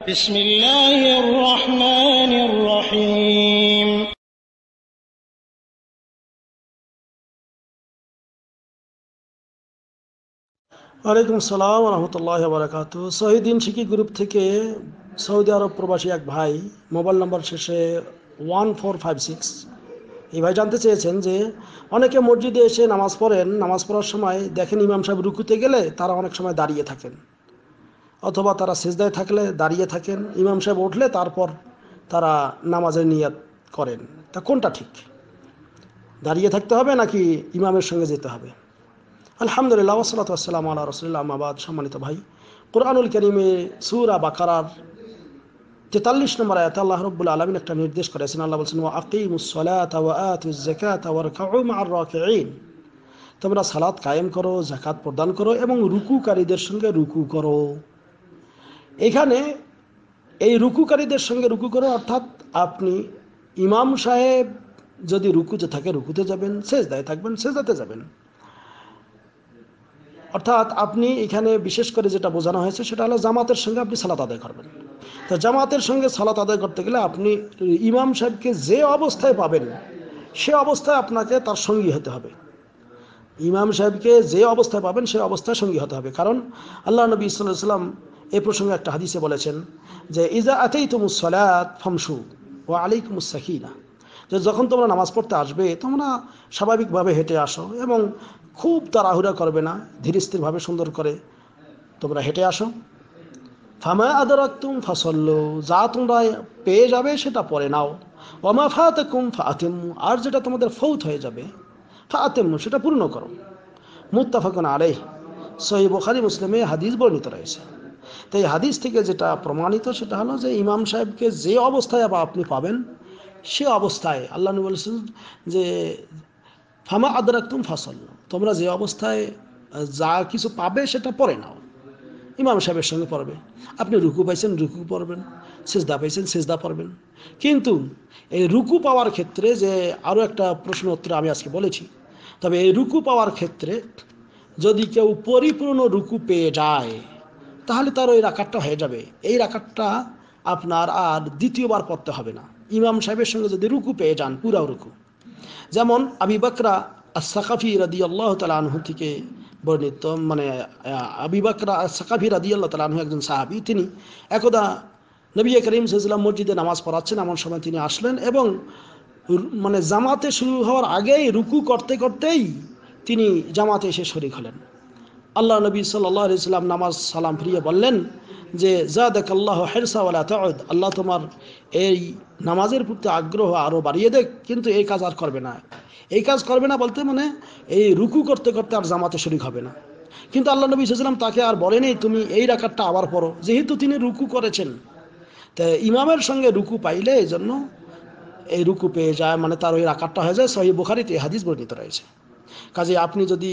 বিসমিল্লাহির রহমানির রহিম। ওয়ালাইকুম আসসালাম ওয়া রাহমাতুল্লাহি ওয়া বারাকাতুহু। শহীদিন শিকি গ্রুপ থেকে সৌদি আরব প্রবাসী এক ভাই, মোবাইল নম্বর শেষে 1456, এই ভাই জানতে চেয়েছেন যে অনেকে মসজিদে এসে নামাজ পড়েন, নামাজ পড়ার সময় দেখেন ইমাম সাহেব রুকুতে গেলে তারা অনেক সময় দাঁড়িয়ে থাকেন, অথবা তারা সিজদায় থাকলে দাঁড়িয়ে থাকেন, ইমাম সাহেব উঠলে তারপর তারা নামাজের নিয়াত করেন। তা কোনটা ঠিক? দাঁড়িয়ে থাকতে হবে নাকি ইমামের সঙ্গে যেতে হবে? আলহামদুলিল্লাহ ওয়াসসালাতু ওয়াসসালামু আলা রাসূলিল্লাহ, আম্মা বাদ। সম্মানিত ভাই, কোরআনুল কারীমে সূরা বাকারার 43 নম্বর আয়াতে আল্লাহ রাব্বুল আলামিন একটা নির্দেশ করেছেন। আল্লাহ বলছেন, ওয়া আকিমুস সালাতা ওয়া আতুজ যাকাতা ওয়ারকাউ মা'আর রাকিঈন। তোমরা সালাত কায়েম করো, যাকাত প্রদান করো এবং রুকুকারীদের সঙ্গে রুকু করো। এখানে এই রুকুকারীদের সঙ্গে রুকু করো অর্থাৎ আপনি ইমাম সাহেব যদি রুকুতে থাকে রুকুতে যাবেন, সেজদায় থাকবেন সেজদাতে যাবেন। অর্থাৎ আপনি এখানে বিশেষ করে যেটা বোঝানো হয়েছে সেটা হলো জামাতের সঙ্গে আপনি সালাত আদায় করবেন। তো জামাতের সঙ্গে সালাত আদায় করতে গেলে আপনি ইমাম সাহেবকে যে অবস্থায় পাবেন সে অবস্থায় আপনাকে তার সঙ্গী হতে হবে। ইমাম সাহেবকে যে অবস্থায় পাবেন সে অবস্থায় সঙ্গী হতে হবে। কারণ আল্লাহ নবী সাল্লাল্লাহু আলাইহি ওয়াসাল্লাম এই প্রসঙ্গে একটা হাদিসে বলেছেন যে ইজা আতাইতুমুস সালাত ফামশু ওয়া আলাইকুমুস সাকিনা, যে যখন তোমরা নামাজ পড়তে আসবে তোমরা স্বাভাবিকভাবে হেঁটে আসো এবং খুব তাড়াহুড়া করবে না, ধীর স্থিরভাবে সুন্দর করে তোমরা হেঁটে আসো। ফামা আদরাকতুম ফাসাল্লু, যা তোমরা পেয়ে যাবে সেটা পড়ে নাও। ওয়ামা ফাতাকুম ফাতিমু, আর যেটা তোমাদের ফৌত হয়ে যাবে ফাতিমু, সেটা পূর্ণ করো। মুত্তাফাকুন আলাইহি, সহিহ বুখারী মুসলিমে হাদিস বর্ণিত রয়েছে। তো এই হাদিস থেকে যেটা প্রমাণিত সেটা হলো যে ইমাম সাহেবকে যে অবস্থায় আপনি পাবেন সে অবস্থায় আল্লাহ নবী বলেছেন যে ফামা আদরাকতুম ফাসাল্লু, তোমরা যে অবস্থায় যা কিছু পাবে সেটা পড়ে নাও। ইমাম সাহেবের সঙ্গে পড়বে, আপনি রুকু পাইছেন রুকু পড়বেন, সেজদা পাইছেন সেজদা পড়বেন। কিন্তু এই রুকু পাওয়ার ক্ষেত্রে যে আরও একটা প্রশ্ন উত্তর আমি আজকে বলেছি, তবে এই রুকু পাওয়ার ক্ষেত্রে যদি কেউ পরিপূর্ণ রুকু পেয়ে যায় তাহলে তার ওই রাকাতটা হয়ে যাবে। এই রাকাতটা আপনার আর দ্বিতীয়বার পড়তে হবে না। ইমাম সাহেবের সঙ্গে যদি রুকু পেয়ে যান পুরা রুকু, যেমন আবু বকর আস-সাকাফি রাদিয়াল্লাহু তাআলা আনহু থেকে বর্ণিত, আবু বকর আস-সাকাফি রাদিয়াল্লাহু তাআলা আনহু একজন সাহাবী। তিনি একদা নবী করিম সাল্লাল্লাহু আলাইহি ওয়াসাল্লাম মসজিদে নামাজ পড়াচ্ছেন, এমন সময় তিনি আসলেন এবং জামাতে শুরু হওয়ার আগেই রুকু করতে করতেই তিনি জামাতে এসে শরীক হলেন। আল্লাহ নবী সাল্লাল্লাহু আলাইহি ওয়াসাল্লাম নামাজ সালাম ফিরিয়ে বললেন যে জাদাকাল্লাহু হিরসা ওয়ালা তাউদ, আল্লাহ তোমার এই নামাজের প্রতি আগ্রহ আরও বাড়িয়ে দেখ, কিন্তু এই কাজ আর করবে না। এই কাজ করবে না বলতে এই রুকু করতে করতে আর জামাতে শরীক হবে না। কিন্তু আল্লাহ নবী সাল্লাল্লাহু আলাইহি ওয়াসাল্লাম তাকে আর বলেনি তুমি এই রাকাতটা আবার পড়ো, যেহেতু তিনি রুকু করেছেন। তাই ইমামের সঙ্গে রুকু পাইলে এই জন্য এই রুকু পেয়ে যায়, তার ওই রাকাতটা হয়ে যায়। সহিহ বুখারীতে হাদিস বর্ণিত রয়েছে। কাজে আপনি যদি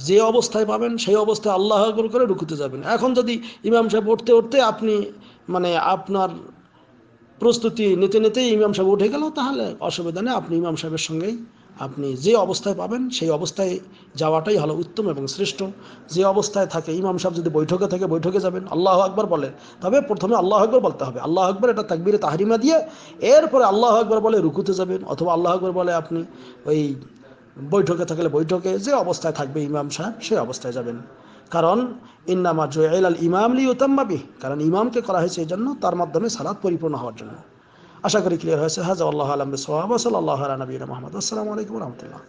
যে অবস্থায় পাবেন সেই অবস্থায় আল্লাহু আকবার করে রুকুতে যাবেন। এখন যদি ইমাম সাহেব উঠতে উঠতে আপনি আপনার প্রস্তুতি নিতে নিতেই ইমাম সাহেব উঠে গেল, তাহলে অসুবিধা নেই, আপনি ইমাম সাহেবের সঙ্গেই আপনি যে অবস্থায় পাবেন সেই অবস্থায় যাওয়াটাই হলো উত্তম এবং শ্রেষ্ঠ। যে অবস্থায় থাকে ইমাম সাহেব যদি বৈঠকে থাকে বৈঠকে যাবেন, আল্লাহু আকবার বলে, তবে প্রথমে আল্লাহু আকবার বলতে হবে। আল্লাহু আকবার এটা তাকবীরে তাহরিমা দিয়ে এরপরে আল্লাহু আকবার বলে রুকুতে যাবেন, অথবা আল্লাহু আকবার বলে আপনি ওই বৈঠকে থাকলে বৈঠকে, যে অবস্থায় থাকবে ইমাম সাহেব সেই অবস্থায় যাবেন। কারণ ইন্নামা জুইলাল ইমাম লিইউতাম্মা বিহি, কারণ ইমামকে করা হয়েছে এই জন্য তার মাধ্যমে সালাত পরিপূর্ণ হওয়ার জন্য। আশা করি ক্লিয়ার হয়েছে। হাযা আল্লাহু আ'লাম বিস-সাওয়াব। সাল্লাল্লাহু আলা নবিয়িনা মুহাম্মদ। আসসালামু আলাইকুম ওয়া রাহমাতুল্লাহ।